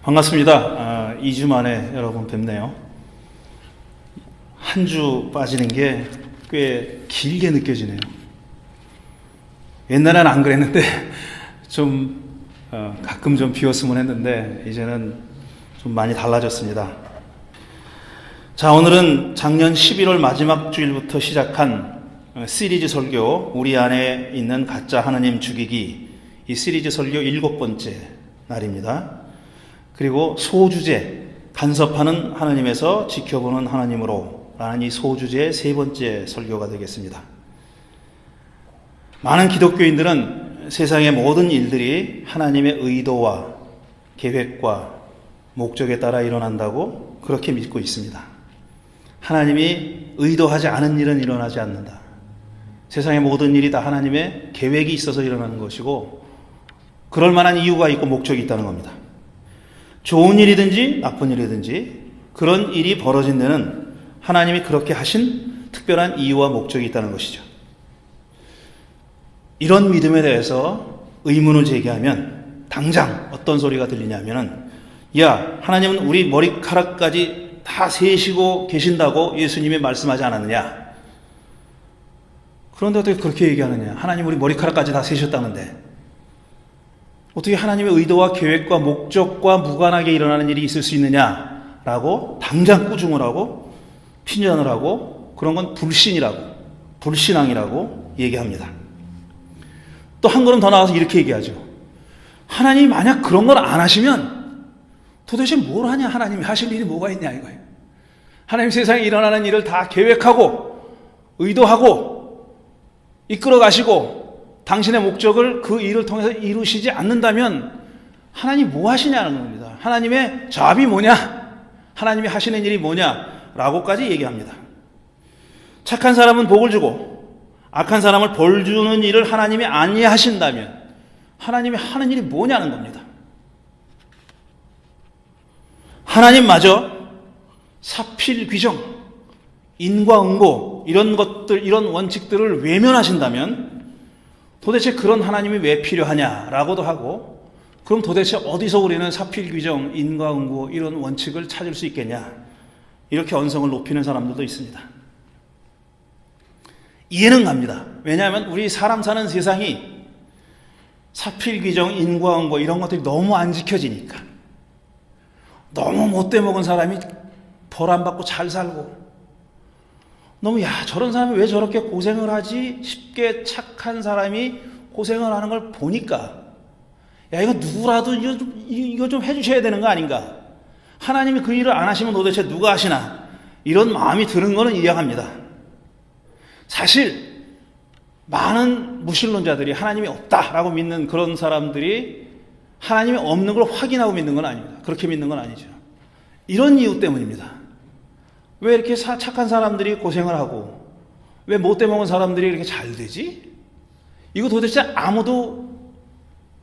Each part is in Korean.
반갑습니다. 2주 만에 여러분 뵙네요. 한 주 빠지는 게 꽤 길게 느껴지네요. 옛날에는 안 그랬는데 가끔 좀 비웠으면 했는데 이제는 좀 많이 달라졌습니다. 자, 오늘은 작년 11월 마지막 주일부터 시작한 시리즈 설교 우리 안에 있는 가짜 하나님 죽이기, 이 시리즈 설교 7번째 날입니다. 그리고 소주제, 간섭하는 하나님에서 지켜보는 하나님으로 라는 이 소주제의 3번째 설교가 되겠습니다. 많은 기독교인들은 세상의 모든 일들이 하나님의 의도와 계획과 목적에 따라 일어난다고 그렇게 믿고 있습니다. 하나님이 의도하지 않은 일은 일어나지 않는다. 세상의 모든 일이 다 하나님의 계획이 있어서 일어나는 것이고 그럴 만한 이유가 있고 목적이 있다는 겁니다. 좋은 일이든지 나쁜 일이든지 그런 일이 벌어진 데는 하나님이 그렇게 하신 특별한 이유와 목적이 있다는 것이죠. 이런 믿음에 대해서 의문을 제기하면 당장 어떤 소리가 들리냐면은, 야, 하나님은 우리 머리카락까지 다 세시고 계신다고 예수님이 말씀하지 않았느냐? 그런데 어떻게 그렇게 얘기하느냐? 하나님 우리 머리카락까지 다 세셨다는데 어떻게 하나님의 의도와 계획과 목적과 무관하게 일어나는 일이 있을 수 있느냐라고 당장 꾸중을 하고 핀잔을 하고, 그런 건 불신이라고, 불신앙이라고 얘기합니다. 또 한 걸음 더 나가서 이렇게 얘기하죠. 하나님이 만약 그런 걸 안 하시면 도대체 뭘 하냐? 하나님이 하실 일이 뭐가 있냐 이거예요. 하나님 세상에 일어나는 일을 다 계획하고 의도하고 이끌어 가시고 당신의 목적을 그 일을 통해서 이루시지 않는다면 하나님 뭐 하시냐는 겁니다. 하나님의 잡이 뭐냐? 하나님이 하시는 일이 뭐냐? 라고까지 얘기합니다. 착한 사람은 복을 주고 악한 사람을 벌 주는 일을 하나님이 아니하신다면 하나님이 하는 일이 뭐냐는 겁니다. 하나님마저 사필 귀정, 인과응보 이런 것들, 이런 원칙들을 외면하신다면 도대체 그런 하나님이 왜 필요하냐라고도 하고, 그럼 도대체 어디서 우리는 사필 귀정, 인과응보 이런 원칙을 찾을 수 있겠냐? 이렇게 언성을 높이는 사람들도 있습니다. 이해는 갑니다. 왜냐하면 우리 사람 사는 세상이 사필 귀정, 인과응보 이런 것들이 너무 안 지켜지니까, 너무 못돼 먹은 사람이 벌 안 받고 잘 살고, 너무 야 저런 사람이 왜 저렇게 고생을 하지 쉽게 착한 사람이 고생을 하는 걸 보니까 야 이거 누구라도 이거 좀 해주셔야 되는 거 아닌가, 하나님이 그 일을 안 하시면 도대체 누가 하시나, 이런 마음이 드는 거는 이해합니다. 사실 많은 무신론자들이 하나님이 없다라고 믿는 그런 사람들이 하나님이 없는 걸 확인하고 믿는 건 아닙니다. 그렇게 믿는 건 아니죠. 이런 이유 때문입니다. 왜 이렇게 착한 사람들이 고생을 하고 왜 못돼 먹은 사람들이 이렇게 잘 되지? 이거 도대체 아무도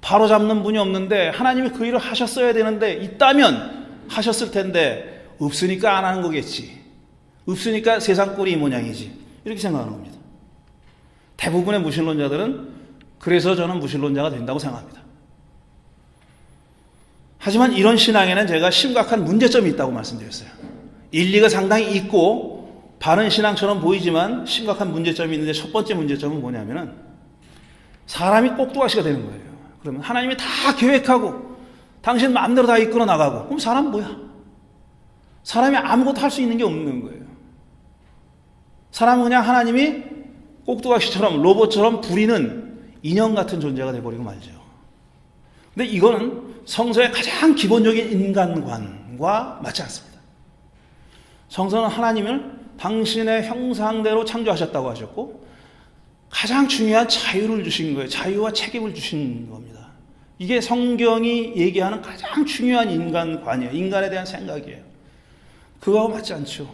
바로잡는 분이 없는데 하나님이 그 일을 하셨어야 되는데, 있다면 하셨을 텐데 없으니까 안 하는 거겠지. 없으니까 세상 꼴이 이 모양이지. 이렇게 생각하는 겁니다. 대부분의 무신론자들은 그래서 저는 무신론자가 된다고 생각합니다. 하지만 이런 신앙에는 제가 심각한 문제점이 있다고 말씀드렸어요. 일리가 상당히 있고 바른 신앙처럼 보이지만 심각한 문제점이 있는데, 첫 번째 문제점은 뭐냐면은 사람이 꼭두각시가 되는 거예요. 그러면 하나님이 다 계획하고 당신 마음대로 다 이끌어 나가고, 그럼 사람은 뭐야? 사람이 아무것도 할 수 있는 게 없는 거예요. 사람은 그냥 하나님이 꼭두각시처럼 로봇처럼 부리는 인형 같은 존재가 되어버리고 말죠. 근데 이거는 성서의 가장 기본적인 인간관과 맞지 않습니다. 성서는 하나님을 당신의 형상대로 창조하셨다고 하셨고 가장 중요한 자유를 주신 거예요. 자유와 책임을 주신 겁니다. 이게 성경이 얘기하는 가장 중요한 인간관이에요. 인간에 대한 생각이에요. 그거하고 맞지 않죠.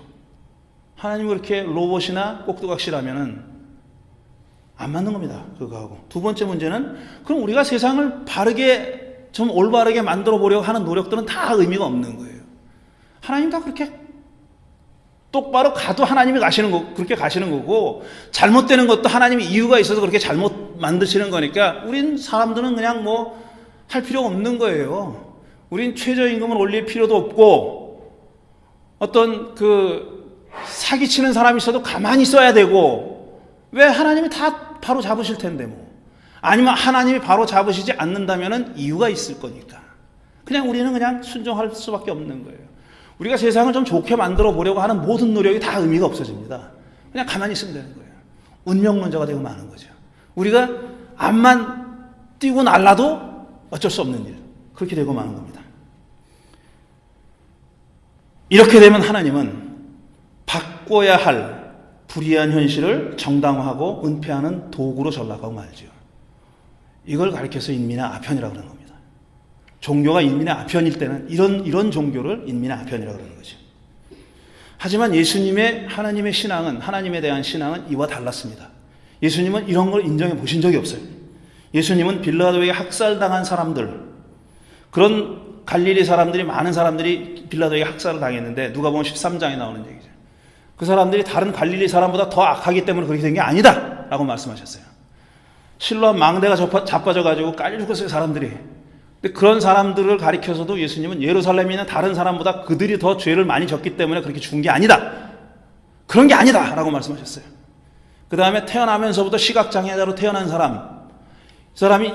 하나님이 그렇게 로봇이나 꼭두각시라면은 안 맞는 겁니다. 그거하고. 두 번째 문제는, 그럼 우리가 세상을 바르게, 좀 올바르게 만들어 보려고 하는 노력들은 다 의미가 없는 거예요. 하나님 다 그렇게 똑바로 가도 하나님이 그렇게 가시는 거고, 잘못되는 것도 하나님이 이유가 있어서 그렇게 잘못 만드시는 거니까 우린 사람들은 그냥 할 필요가 없는 거예요. 우린 최저임금을 올릴 필요도 없고 어떤 사기치는 사람이 있어도 가만히 있어야 되고 왜 하나님이 다 바로 잡으실 텐데 뭐. 아니면 하나님이 바로 잡으시지 않는다면은 이유가 있을 거니까. 그냥 우리는 그냥 순종할 수밖에 없는 거예요. 우리가 세상을 좀 좋게 만들어 보려고 하는 모든 노력이 다 의미가 없어집니다. 그냥 가만히 있으면 되는 거예요. 운명론자가 되고 마는 거죠. 우리가 앞만 뛰고 날라도 어쩔 수 없는 일. 그렇게 되고 마는 겁니다. 이렇게 되면 하나님은 바꿔야 할 불의한 현실을 정당화하고 은폐하는 도구로 전락하고 말죠. 이걸 가리켜서 인민의 아편이라고 그러는 겁니다. 종교가 인민의 아편일 때는 이런 종교를 인민의 아편이라고 그러는 거죠. 하지만 예수님의 하나님의 신앙은, 하나님에 대한 신앙은 이와 달랐습니다. 예수님은 이런 걸 인정해 보신 적이 없어요. 예수님은 빌라도에게 학살당한 사람들, 그런 갈릴리 사람들이, 많은 사람들이 빌라도에게 학살을 당했는데 누가복음 13장에 나오는 얘기죠. 그 사람들이 다른 갈릴리 사람보다 더 악하기 때문에 그렇게 된 게 아니다 라고 말씀하셨어요. 실로암 망대가 자빠져가지고 깔려 죽었어요, 사람들이. 근데 그런 사람들을 가리켜서도 예수님은 예루살렘에 있는 다른 사람보다 그들이 더 죄를 많이 졌기 때문에 그렇게 죽은 게 아니다. 그런 게 아니다 라고 말씀하셨어요. 그 다음에 태어나면서부터 시각장애자로 태어난 사람,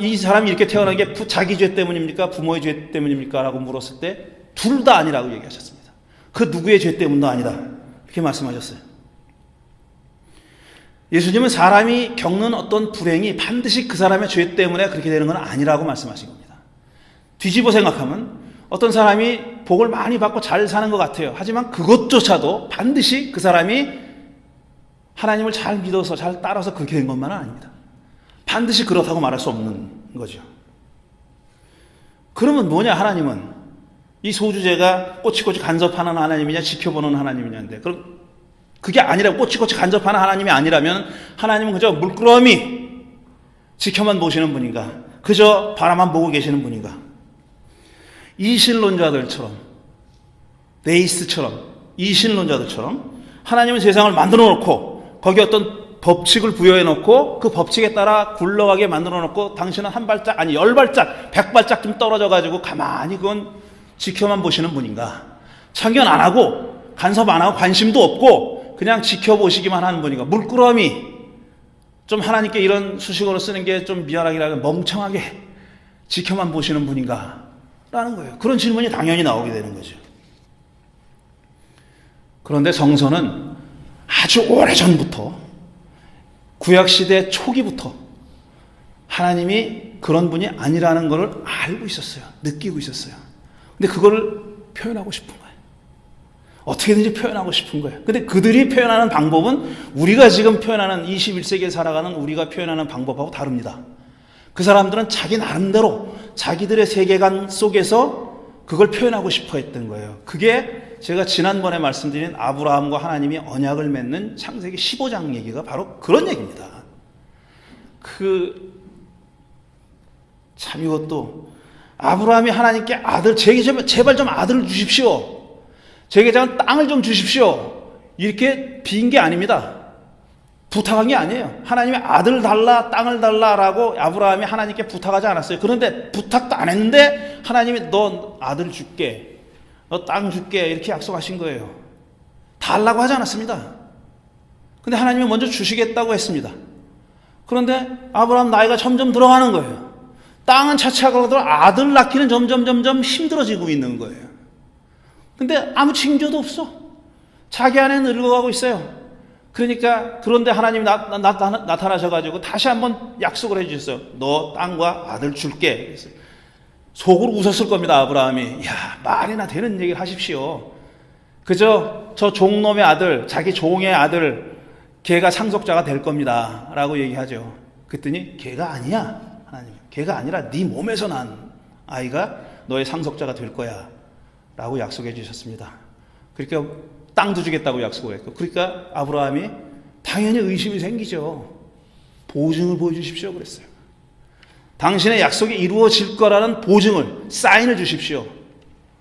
이 사람이 이렇게 태어난 게 자기 죄 때문입니까? 부모의 죄 때문입니까? 라고 물었을 때 둘 다 아니라고 얘기하셨습니다. 그 누구의 죄 때문도 아니다. 이렇게 말씀하셨어요. 예수님은 사람이 겪는 어떤 불행이 반드시 그 사람의 죄 때문에 그렇게 되는 건 아니라고 말씀하신 겁니다. 뒤집어 생각하면 어떤 사람이 복을 많이 받고 잘 사는 것 같아요. 하지만 그것조차도 반드시 그 사람이 하나님을 잘 믿어서 잘 따라서 그렇게 된 것만은 아닙니다. 반드시 그렇다고 말할 수 없는 거죠. 그러면 뭐냐, 하나님은? 이 소주제가 꼬치꼬치 간섭하는 하나님이냐 지켜보는 하나님이냐인데, 그럼 그게 아니라 꼬치꼬치 간섭하는 하나님이 아니라면 하나님은 그저 물끄러미 지켜만 보시는 분인가? 그저 바라만 보고 계시는 분인가? 이신론자들처럼, 네이스트처럼, 이신론자들처럼 하나님은 세상을 만들어 놓고 거기에 어떤 법칙을 부여해 놓고 그 법칙에 따라 굴러가게 만들어 놓고 당신은 한 발짝, 아니 10발짝, 100발짝 좀 떨어져 가지고 가만히 그건 지켜만 보시는 분인가? 참견 안 하고 간섭 안 하고 관심도 없고 그냥 지켜보시기만 하는 분인가? 물끄러미 좀 하나님께 이런 수식어로 쓰는 게 좀 미안하기라면 멍청하게 지켜만 보시는 분인가? 라는 거예요. 그런 질문이 당연히 나오게 되는 거죠. 그런데 성서는 아주 오래전부터, 구약시대 초기부터 하나님이 그런 분이 아니라는 것을 알고 있었어요. 느끼고 있었어요. 근데 그거를 표현하고 싶은 거예요. 어떻게든지 표현하고 싶은 거예요. 근데 그들이 표현하는 방법은 우리가 지금 표현하는 21세기에 살아가는 우리가 표현하는 방법하고 다릅니다. 그 사람들은 자기 나름대로 자기들의 세계관 속에서 그걸 표현하고 싶어 했던 거예요. 그게 제가 지난번에 말씀드린 아브라함과 하나님이 언약을 맺는 창세기 15장 얘기가 바로 그런 얘기입니다. 참 이것도 아브라함이 하나님께 아들, 제게 제발 좀 아들을 주십시오. 제게 땅을 좀 주십시오. 이렇게 빈 게 아닙니다. 부탁한 게 아니에요. 하나님이 아들 달라, 땅을 달라라고 아브라함이 하나님께 부탁하지 않았어요. 그런데 부탁도 안 했는데 하나님이 너 아들 줄게, 너 땅 줄게 이렇게 약속하신 거예요. 달라고 하지 않았습니다. 근데 하나님이 먼저 주시겠다고 했습니다. 그런데 아브라함 나이가 점점 들어가는 거예요. 땅은 차치하고 그러더라도 아들 낳기는 점점 힘들어지고 있는 거예요. 근데 아무 징조도 없어. 자기 안에 늙어가고 있어요. 그러니까 그런데 하나님이 나타나셔가지고 다시 한번 약속을 해주셨어요. 너 땅과 아들 줄게. 속으로 웃었을 겁니다. 아브라함이. 야, 말이나 되는 얘기를 하십시오. 그저 저 종놈의 아들, 자기 종의 아들, 걔가 상속자가 될 겁니다 라고 얘기하죠. 그랬더니 걔가 아니야. 하나님, 걔가 아니라 네 몸에서 난 아이가 너의 상속자가 될 거야 라고 약속해 주셨습니다. 그러니까 땅도 주겠다고 약속을 했고, 그러니까 아브라함이 당연히 의심이 생기죠. 보증을 보여주십시오 그랬어요. 당신의 약속이 이루어질 거라는 보증을, 사인을 주십시오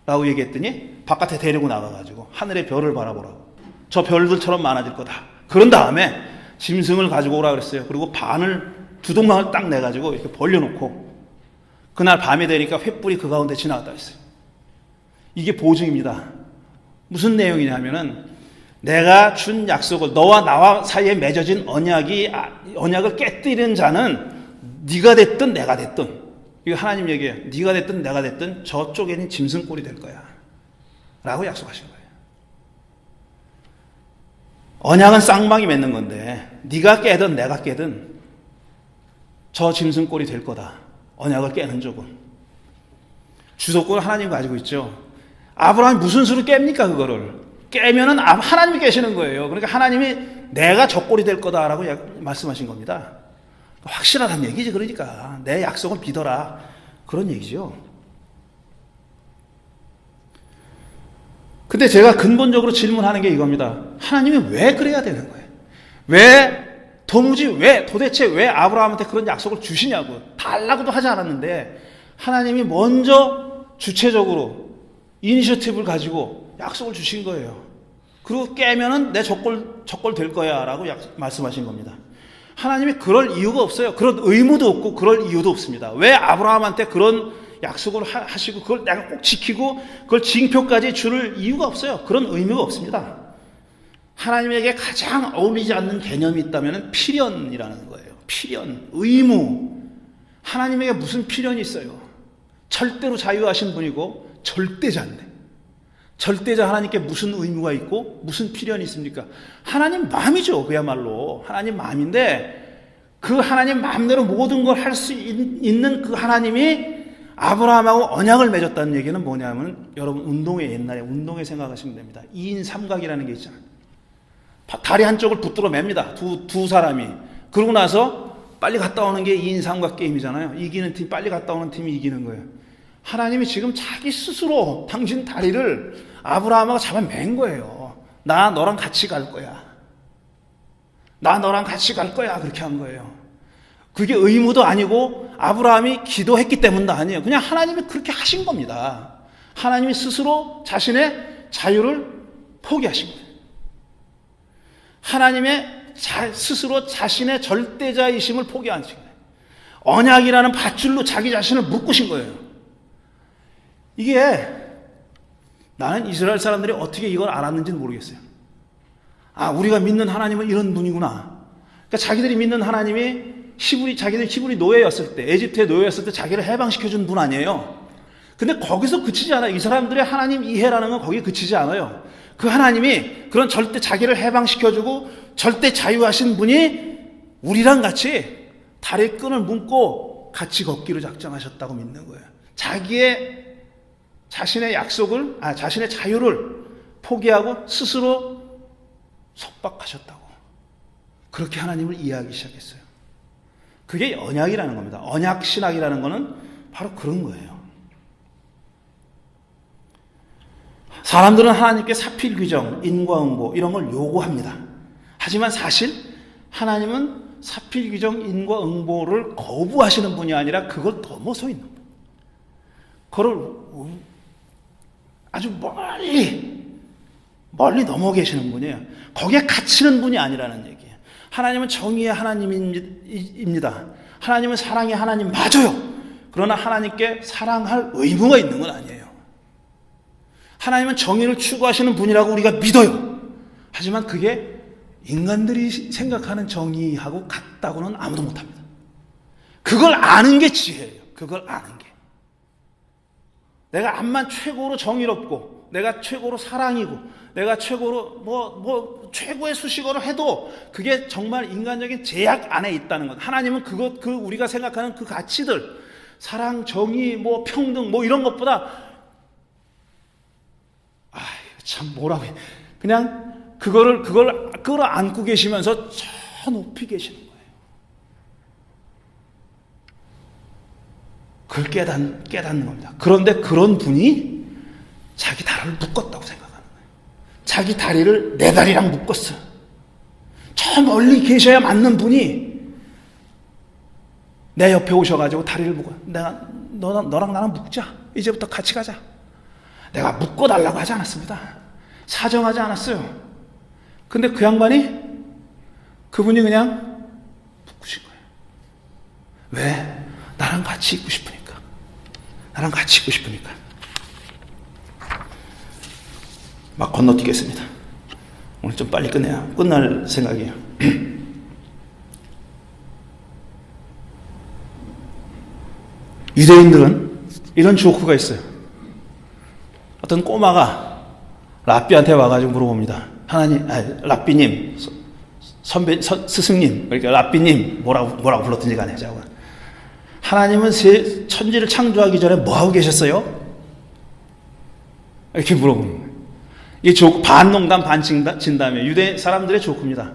라고 얘기했더니 바깥에 데리고 나가가지고 하늘의 별을 바라보라고. 저 별들처럼 많아질 거다. 그런 다음에 짐승을 가지고 오라 그랬어요. 그리고 두 동강을 딱 내가지고 이렇게 벌려놓고 그날 밤이 되니까 횃불이 그 가운데 지나갔다 했어요. 이게 보증입니다. 무슨 내용이냐면은 내가 준 약속을 너와 나와 사이에 맺어진 언약을 깨뜨리는 자는 네가 됐든 내가 됐든, 이거 하나님 얘기예요. 네가 됐든 내가 됐든 저쪽에는 짐승꼴이 될 거야 라고 약속하신 거예요. 언약은 쌍방이 맺는 건데 네가 깨든 내가 깨든 저 짐승꼴이 될 거다. 언약을 깨는 쪽은. 주도권을 하나님 가지고 있죠. 아브라함이 무슨 수로 깹니까? 그거를 깨면은 하나님이 깨시는 거예요. 그러니까 하나님이 내가 저 꼴이 될 거다라고 말씀하신 겁니다. 확실하다는 얘기지. 그러니까 내 약속을 믿어라, 그런 얘기죠. 근데 제가 근본적으로 질문하는 게 이겁니다. 하나님이 왜 그래야 되는 거예요? 도대체 왜 아브라함한테 그런 약속을 주시냐고. 달라고도 하지 않았는데 하나님이 먼저 주체적으로 이니셔티브를 가지고 약속을 주신 거예요. 그리고 깨면은 내 적골 될 거야 라고 말씀하신 겁니다. 하나님이 그럴 이유가 없어요. 그런 의무도 없고 그럴 이유도 없습니다. 왜 아브라함한테 그런 약속을 하시고 그걸 내가 꼭 지키고 그걸 징표까지 줄 이유가 없어요. 그런 의무가 없습니다. 하나님에게 가장 어울리지 않는 개념이 있다면 필연이라는 거예요. 필연, 의무. 하나님에게 무슨 필연이 있어요? 절대로 자유하신 분이고 절대자인데, 절대자 하나님께 무슨 의무가 있고 무슨 필연이 있습니까? 하나님 마음이죠. 그야말로 하나님 마음인데, 그 하나님 마음대로 모든 걸 할 수 있는 그 하나님이 아브라함하고 언약을 맺었다는 얘기는 뭐냐면, 여러분 옛날에 운동회 생각하시면 됩니다. 2인 삼각이라는 게 있잖아요. 다리 한쪽을 붙들어 맵니다. 두 사람이. 그러고 나서 빨리 갔다 오는 게 2인 삼각 게임이잖아요. 이기는 팀, 빨리 갔다 오는 팀이 이기는 거예요. 하나님이 지금 자기 스스로 당신 다리를 아브라함하고 잡아맨 거예요. 나 너랑 같이 갈 거야. 나 너랑 같이 갈 거야. 그렇게 한 거예요. 그게 의무도 아니고 아브라함이 기도했기 때문도 아니에요. 그냥 하나님이 그렇게 하신 겁니다. 하나님이 스스로 자신의 자유를 포기하신 거예요. 하나님의 스스로 자신의 절대자이심을 포기하신 거예요. 언약이라는 밧줄로 자기 자신을 묶으신 거예요. 이게 나는 이스라엘 사람들이 어떻게 이걸 알았는지는 모르겠어요. 우리가 믿는 하나님은 이런 분이구나. 그러니까 자기들이 믿는 하나님이 자기들이 히브리 노예였을 때, 에집트의 노예였을 때 자기를 해방시켜준 분 아니에요. 근데 거기서 그치지 않아요. 이 사람들의 하나님 이해라는 건 거기에 그치지 않아요. 그 하나님이 그런 절대 자기를 해방시켜주고 절대 자유하신 분이 우리랑 같이 다리 끈을 묶고 같이 걷기로 작정하셨다고 믿는 거예요. 자신의 약속을, 자신의 자유를 포기하고 스스로 속박하셨다고. 그렇게 하나님을 이해하기 시작했어요. 그게 언약이라는 겁니다. 언약 신학이라는 거는 바로 그런 거예요. 사람들은 하나님께 사필 규정, 인과응보 이런 걸 요구합니다. 하지만 사실 하나님은 사필 규정, 인과응보를 거부하시는 분이 아니라 그걸 넘어서 있는 분. 그걸 아주 멀리 넘어 계시는 분이에요. 거기에 갇히는 분이 아니라는 얘기예요. 하나님은 정의의 하나님입니다. 하나님은 사랑의 하나님 맞아요. 그러나 하나님께 사랑할 의무가 있는 건 아니에요. 하나님은 정의를 추구하시는 분이라고 우리가 믿어요. 하지만 그게 인간들이 생각하는 정의하고 같다고는 아무도 못합니다. 그걸 아는 게 지혜예요. 그걸 아는 게. 내가 암만 최고로 정의롭고 내가 최고로 사랑이고 내가 최고로 최고의 수식어를 해도 그게 정말 인간적인 제약 안에 있다는 것. 하나님은 우리가 생각하는 그 가치들, 사랑, 정의, 평등, 이런 것보다 참 뭐라고 해. 그냥 그걸 끌어안고 계시면서 저 높이 계시는 거예요. 그걸 깨닫는 겁니다. 그런데 그런 분이 자기 다리를 묶었다고 생각하는 거예요. 자기 다리를 내 다리랑 묶었어. 저 멀리 계셔야 맞는 분이 내 옆에 오셔가지고 다리를 묶어. 너랑 나랑 묶자. 이제부터 같이 가자. 내가 묶어달라고 하지 않았습니다. 사정하지 않았어요. 근데 그분이 그냥 묶으신 거예요. 왜? 나랑 같이 있고 싶으니까. 나랑 같이 있고 싶으니까. 막 건너뛰겠습니다. 오늘 좀 빨리 끝날 생각이에요. 유대인들은 이런 조크가 있어요. 어떤 꼬마가 랍비한테 와가지고 물어봅니다. 랍비님, 스승님, 그러니까 랍비님, 뭐라고 불렀든지 간에, 하나님은 천지를 창조하기 전에 뭐하고 계셨어요? 이렇게 물어보는 거예요. 이게 반농담, 반진담이에요. 유대 사람들의 조크입니다.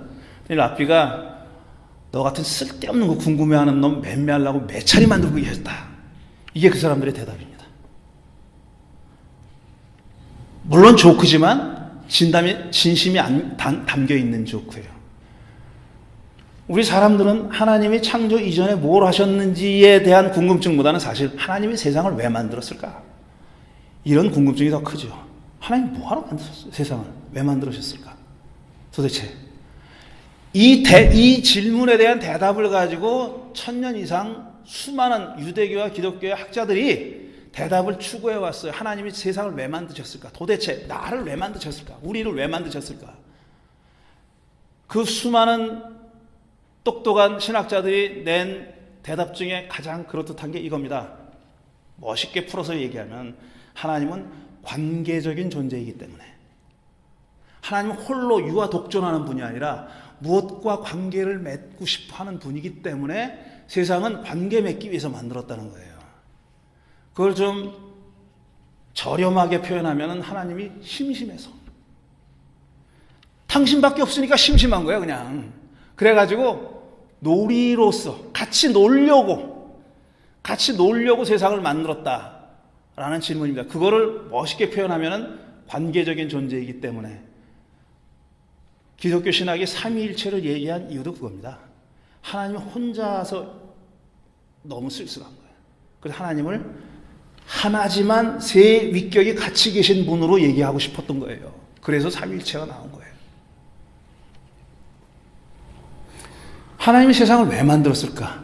랍비가 너 같은 쓸데없는 거 궁금해하는 놈 맴매하려고 매차리 만들고 계셨다. 이게 그 사람들의 대답입니다. 물론 조크지만 진심이 담겨 있는 조크예요. 우리 사람들은 하나님이 창조 이전에 뭘 하셨는지에 대한 궁금증보다는 사실 하나님이 세상을 왜 만들었을까? 이런 궁금증이 더 크죠. 하나님 뭐하러 만드셨어요? 세상을 왜 만들으셨을까? 도대체 이 질문에 대한 대답을 가지고 1000년 이상 수많은 유대교와 기독교의 학자들이 대답을 추구해 왔어요. 하나님이 세상을 왜 만드셨을까? 도대체 나를 왜 만드셨을까? 우리를 왜 만드셨을까? 그 수많은 똑똑한 신학자들이 낸 대답 중에 가장 그럴듯한 게 이겁니다. 멋있게 풀어서 얘기하면 하나님은 관계적인 존재이기 때문에, 하나님은 홀로 유아 독존하는 분이 아니라 무엇과 관계를 맺고 싶어하는 분이기 때문에 세상은 관계 맺기 위해서 만들었다는 거예요. 그걸 좀 저렴하게 표현하면 하나님이 심심해서, 당신밖에 없으니까 심심한 거예요. 그냥 그래가지고 놀이로서 같이 놀려고 세상을 만들었다라는 질문입니다. 그거를 멋있게 표현하면 관계적인 존재이기 때문에 기독교 신학이 삼위일체를 얘기한 이유도 그겁니다. 하나님이 혼자서 너무 쓸쓸한 거예요. 그래서 하나님을 하나지만 세 위격이 같이 계신 분으로 얘기하고 싶었던 거예요. 그래서 삼위일체가 나온 거예요. 하나님이 세상을 왜 만들었을까?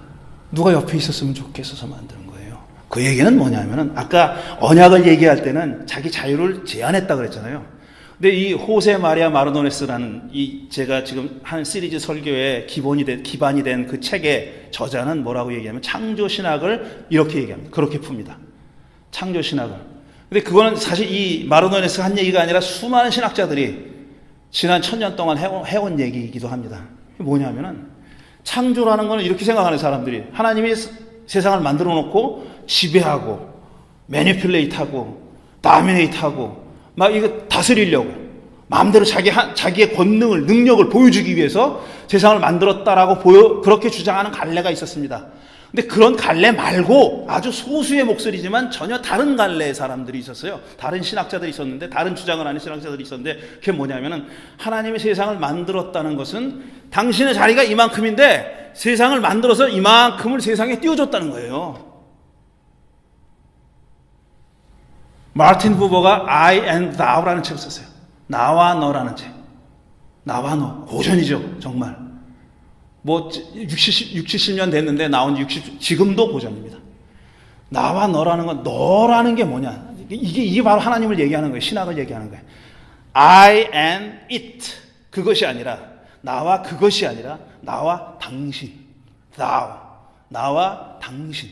누가 옆에 있었으면 좋겠어서 만든 거예요. 그 얘기는 뭐냐면은 아까 언약을 얘기할 때는 자기 자유를 제한했다 그랬잖아요. 근데 이 호세 마리아 마르도네스라는 제가 지금 한 시리즈 설교의 기반이 된 그 책의 저자는 뭐라고 얘기하면 창조 신학을 이렇게 얘기합니다. 그렇게 풉니다. 창조 신학을. 근데 그거는 사실 이 마르도네스가 한 얘기가 아니라 수많은 신학자들이 지난 1000년 동안 해온 얘기이기도 합니다. 뭐냐면은 창조라는 거는 이렇게 생각하는 사람들이, 하나님이 세상을 만들어 놓고 지배하고 매니플레이트하고 다미네이트하고 막 이거 다스리려고 마음대로 자기의 권능을, 능력을 보여주기 위해서 세상을 만들었다라고 그렇게 주장하는 갈래가 있었습니다. 근데 그런 갈래 말고 아주 소수의 목소리지만 전혀 다른 갈래의 사람들이 있었어요. 다른 신학자들이 있었는데, 다른 주장을 하는 신학자들이 있었는데, 그게 뭐냐면은 하나님이 세상을 만들었다는 것은 당신의 자리가 이만큼인데 세상을 만들어서 이만큼을 세상에 띄워줬다는 거예요. 마르틴 부버가 I and Thou라는 책을 썼어요. 나와 너라는 책. 나와 너. 고전이죠. 정말. 70년 됐는데 나온 지 지금도 고전입니다. 나와 너라는 건, 너라는 게 뭐냐. 이게 바로 하나님을 얘기하는 거예요. 신학을 얘기하는 거예요. I and it. 그것이 아니라, 나와 그것이 아니라, 나와 당신. thou. 나와 당신.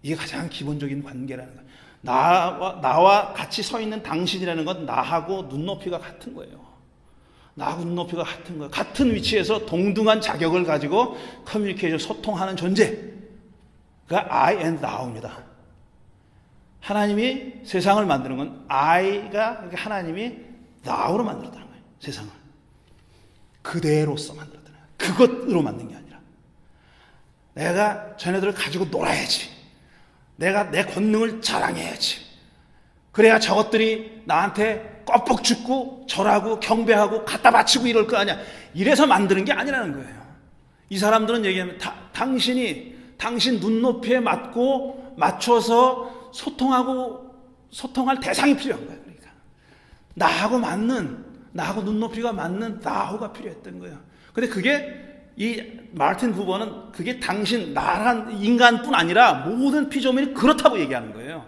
이게 가장 기본적인 관계라는 거예요. 나와 같이 서 있는 당신이라는 건 나하고 눈높이가 같은 거예요. 나하고 눈높이가 같은 거예요. 같은 위치에서 동등한 자격을 가지고 커뮤니케이션, 소통하는 존재가 I and thou입니다. 하나님이 세상을 만드는 건 하나님이 thou로 만들었다는 거예요. 세상을. 그대로서 만들었다는 거예요. 그것으로 만든 게 아니라 내가 쟤네들을 가지고 놀아야지. 내가 내 권능을 자랑해야지. 그래야 저것들이 나한테 껍벅 죽고 절하고 경배하고 갖다 바치고 이럴 거 아니야. 이래서 만드는 게 아니라는 거예요. 이 사람들은 얘기하면 당신 눈높이에 맞춰서 소통할 대상이 필요한 거예요. 그러니까 나하고 눈높이가 맞는 나하고가 필요했던 거예요. 근데 그게 이 마르틴 부버는 그게 나란 인간뿐 아니라 모든 피조물이 그렇다고 얘기하는 거예요.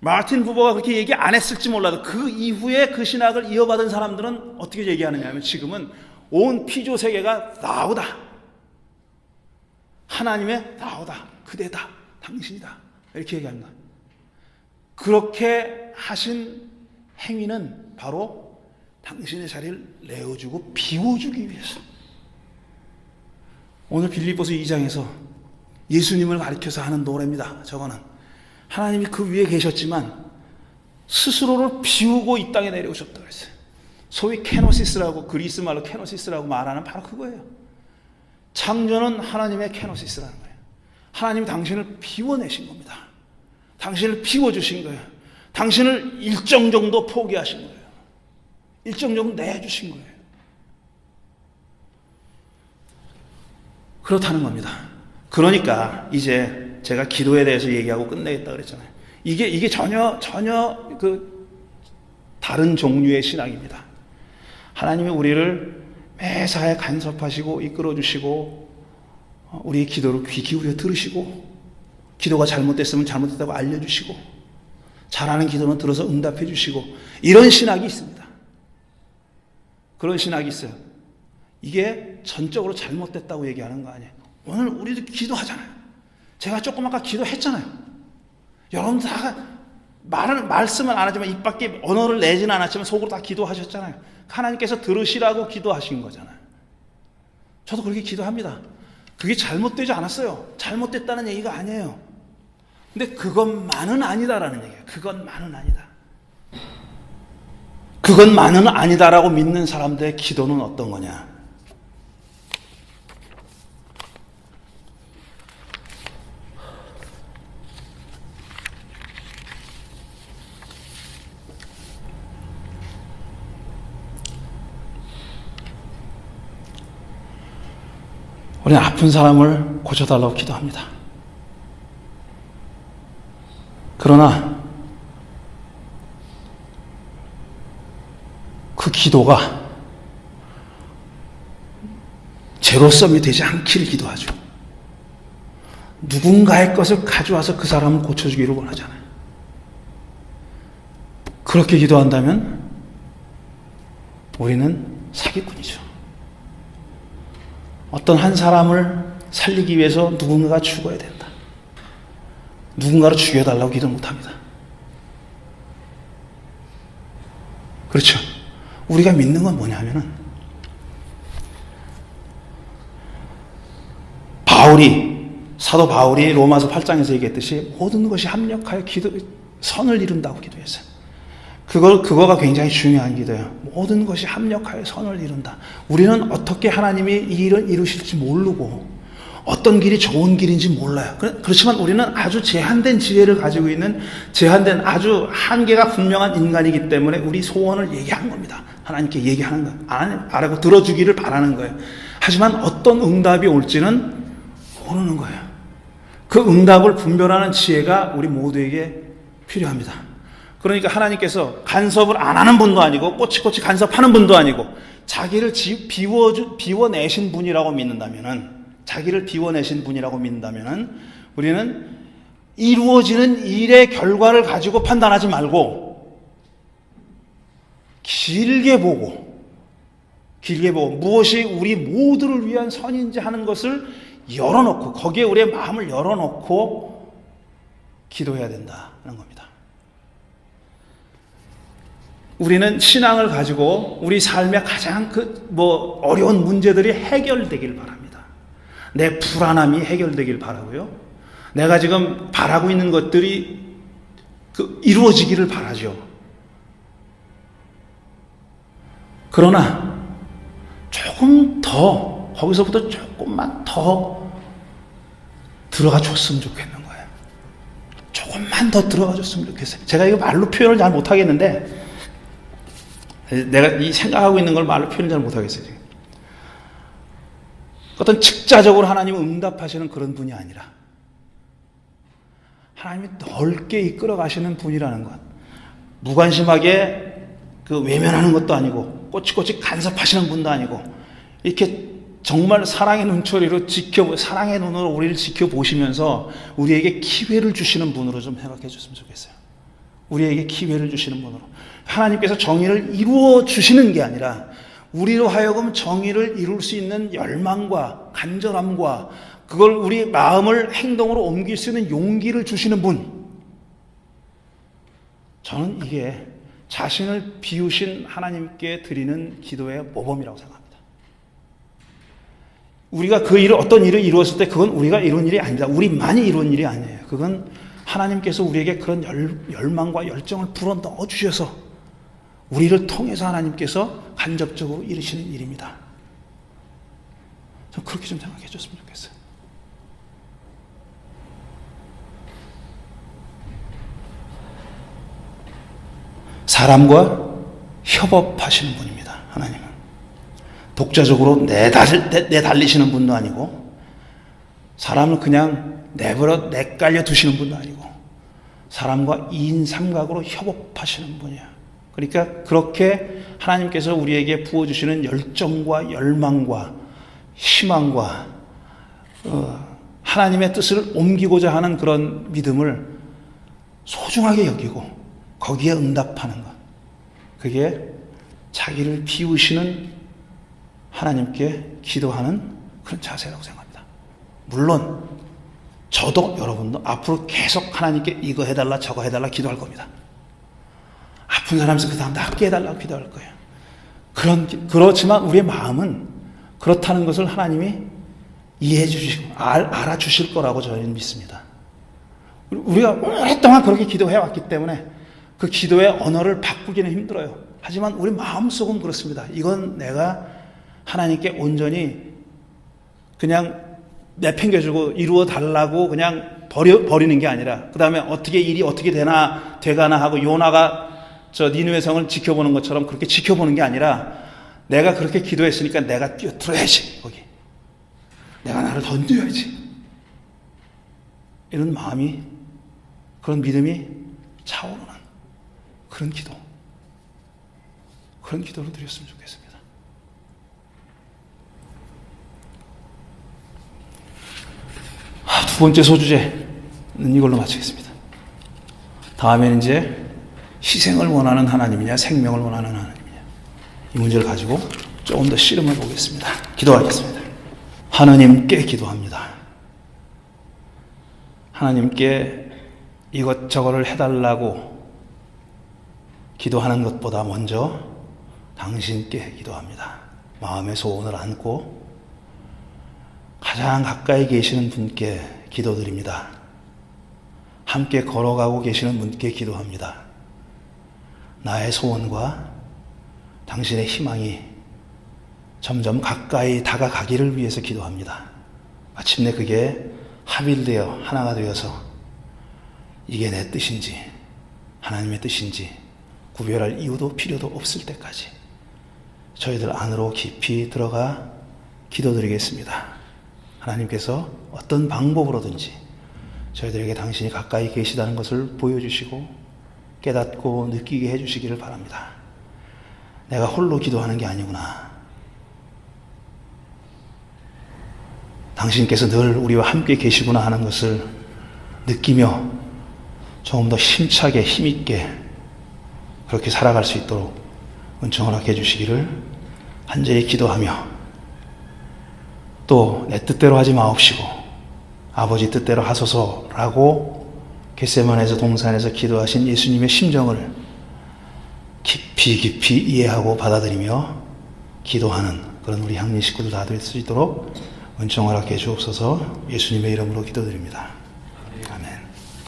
마틴 부버가 그렇게 얘기 안 했을지 몰라도 그 이후에 그 신학을 이어받은 사람들은 어떻게 얘기하느냐 하면 지금은 온 피조 세계가 나오다. 하나님의 나오다. 그대다. 당신이다. 이렇게 얘기합니다. 그렇게 하신 행위는 바로 당신의 자리를 내어주고 비워주기 위해서. 오늘 빌립보서 2장에서 예수님을 가리켜서 하는 노래입니다. 저거는 하나님이 그 위에 계셨지만 스스로를 비우고 이 땅에 내려오셨다 그랬어요. 소위 케노시스라고, 그리스 말로 케노시스라고 말하는 바로 그거예요. 창조는 하나님의 케노시스라는 거예요. 하나님이 당신을 비워내신 겁니다. 당신을 비워주신 거예요. 당신을 일정 정도 포기하신 거예요. 일정 정도 내주신 거예요. 그렇다는 겁니다. 그러니까 이제 제가 기도에 대해서 얘기하고 끝내겠다 그랬잖아요. 이게 전혀 그 다른 종류의 신앙입니다. 하나님이 우리를 매사에 간섭하시고 이끌어주시고 우리의 기도를 귀 기울여 들으시고 기도가 잘못됐으면 잘못됐다고 알려주시고 잘하는 기도는 들어서 응답해 주시고 이런 신학이 있습니다. 그런 신학이 있어요. 이게 전적으로 잘못됐다고 얘기하는 거 아니에요. 오늘 우리도 기도하잖아요. 제가 조금 아까 기도했잖아요. 여러분들 다 말씀은 안 하지만 입 밖에 언어를 내지는 않았지만 속으로 다 기도하셨잖아요. 하나님께서 들으시라고 기도하신 거잖아요. 저도 그렇게 기도합니다. 그게 잘못되지 않았어요. 잘못됐다는 얘기가 아니에요. 근데 그것만은 아니다라는 얘기예요. 그것만은 아니다. 그것만은 아니다라고 믿는 사람들의 기도는 어떤 거냐? 우리는 아픈 사람을 고쳐달라고 기도합니다. 그러나 그 기도가 제로섬이 되지 않기를 기도하죠. 누군가의 것을 가져와서 그 사람을 고쳐주기를 원하잖아요. 그렇게 기도한다면 우리는 사기꾼이죠. 어떤 한 사람을 살리기 위해서 누군가가 죽어야 된다. 누군가를 죽여달라고 기도 못합니다. 그렇죠. 우리가 믿는 건 뭐냐면은 사도 바울이 로마서 8장에서 얘기했듯이 모든 것이 합력하여 선을 이룬다고 기도했어요. 그거가 굉장히 중요한 기도예요. 모든 것이 합력하여 선을 이룬다. 우리는 어떻게 하나님이 이 일을 이루실지 모르고 어떤 길이 좋은 길인지 몰라요. 그렇지만 우리는 아주 제한된 지혜를 가지고 있는 제한된 아주 한계가 분명한 인간이기 때문에 우리 소원을 얘기하는 겁니다. 하나님께 얘기하는 거예요. 알고 들어주기를 바라는 거예요. 하지만 어떤 응답이 올지는 모르는 거예요. 그 응답을 분별하는 지혜가 우리 모두에게 필요합니다. 그러니까 하나님께서 간섭을 안 하는 분도 아니고 꼬치꼬치 간섭하는 분도 아니고 자기를 비워내신 분이라고 믿는다면은 우리는 이루어지는 일의 결과를 가지고 판단하지 말고 길게 보고 무엇이 우리 모두를 위한 선인지 하는 것을 열어놓고 거기에 우리의 마음을 열어놓고 기도해야 된다는 겁니다. 우리는 신앙을 가지고 우리 삶의 가장 어려운 문제들이 해결되길 바랍니다. 내 불안함이 해결되길 바라고요. 내가 지금 바라고 있는 것들이 이루어지기를 바라죠. 그러나 조금 더 거기서부터 조금만 더 들어가 줬으면 좋겠는 거예요. 조금만 더 들어가 줬으면 좋겠어요. 제가 이거 말로 표현을 잘 못하겠는데 내가 이 생각하고 있는 걸 말로 표현을 잘 못하겠어요. 지금. 어떤 즉자적으로 하나님은 응답하시는 그런 분이 아니라 하나님이 넓게 이끌어 가시는 분이라는 것. 무관심하게 외면하는 것도 아니고 꼬치꼬치 간섭하시는 분도 아니고 이렇게 정말 사랑의 눈초리로 사랑의 눈으로 우리를 지켜보시면서 우리에게 기회를 주시는 분으로 좀 생각해 줬으면 좋겠어요. 우리에게 기회를 주시는 분으로. 하나님께서 정의를 이루어 주시는 게 아니라 우리로 하여금 정의를 이룰 수 있는 열망과 간절함과 그걸 우리 마음을 행동으로 옮길 수 있는 용기를 주시는 분. 저는 이게 자신을 비우신 하나님께 드리는 기도의 모범이라고 생각합니다. 우리가 그 일을, 어떤 일을 이루었을 때 그건 우리가 이룬 일이 아닙니다. 우리만이 이룬 일이 아니에요. 그건 하나님께서 우리에게 그런 열망과 열정을 불어 넣어주셔서 우리를 통해서 하나님께서 간접적으로 이루시는 일입니다. 좀 그렇게 좀 생각해 줬으면 좋겠어요. 사람과 협업하시는 분입니다. 하나님은 독자적으로 내달리시는 분도 아니고, 사람을 그냥 내깔려 두시는 분도 아니고, 사람과 2인 3각으로 협업하시는 분이야. 그러니까 그렇게 하나님께서 우리에게 부어주시는 열정과 열망과 희망과 하나님의 뜻을 옮기고자 하는 그런 믿음을 소중하게 여기고 거기에 응답하는 것, 그게 자기를 비우시는 하나님께 기도하는 그런 자세라고 생각합니다. 물론 저도 여러분도 앞으로 계속 하나님께 이거 해달라 저거 해달라 기도할 겁니다. 아픈 사람에서 그 다음 낫게 해달라고 기도할 거예요. 그렇지만 우리의 마음은 그렇다는 것을 하나님이 이해해 주시고 알아주실 거라고 저는 믿습니다. 우리가 오랫동안 그렇게 기도해 왔기 때문에 그 기도의 언어를 바꾸기는 힘들어요. 하지만 우리 마음속은 그렇습니다. 이건 내가 하나님께 온전히 그냥 내팽겨주고 이루어 달라고 그냥 버리는 게 아니라, 그 다음에 일이 어떻게 되가나 하고 요나가 저 니느웨 성을 지켜보는 것처럼 그렇게 지켜보는 게 아니라, 내가 그렇게 기도했으니까 내가 뛰어들어야지, 거기 내가 나를 던져야지, 이런 마음이, 그런 믿음이 차오르는 그런 기도를 드렸으면 좋겠습니다. 두 번째 소주제는 이걸로 마치겠습니다. 다음에는 이제 희생을 원하는 하나님이냐 생명을 원하는 하나님이냐, 이 문제를 가지고 조금 더 씨름해 보겠습니다. 기도하겠습니다. 하나님께 기도합니다. 하나님께 이것저것을 해달라고 기도하는 것보다 먼저 당신께 기도합니다. 마음의 소원을 안고 가장 가까이 계시는 분께 기도드립니다. 함께 걸어가고 계시는 분께 기도합니다. 나의 소원과 당신의 희망이 점점 가까이 다가가기를 위해서 기도합니다. 마침내 그게 합일되어 하나가 되어서 이게 내 뜻인지 하나님의 뜻인지 구별할 이유도 필요도 없을 때까지 저희들 안으로 깊이 들어가 기도드리겠습니다. 하나님께서 어떤 방법으로든지 저희들에게 당신이 가까이 계시다는 것을 보여주시고 깨닫고 느끼게 해주시기를 바랍니다. 내가 홀로 기도하는 게 아니구나. 당신께서 늘 우리와 함께 계시구나 하는 것을 느끼며 조금 더 힘차게 힘있게 그렇게 살아갈 수 있도록 은총 허락해 주시기를 간절히 기도하며, 또 내 뜻대로 하지 마옵시고 아버지 뜻대로 하소서라고 겟세마네에서 동산에서 기도하신 예수님의 심정을 깊이 이해하고 받아들이며 기도하는 그런 우리 향리 식구들 다 될 수 있도록 은총 허락해 주옵소서. 예수님의 이름으로 기도드립니다.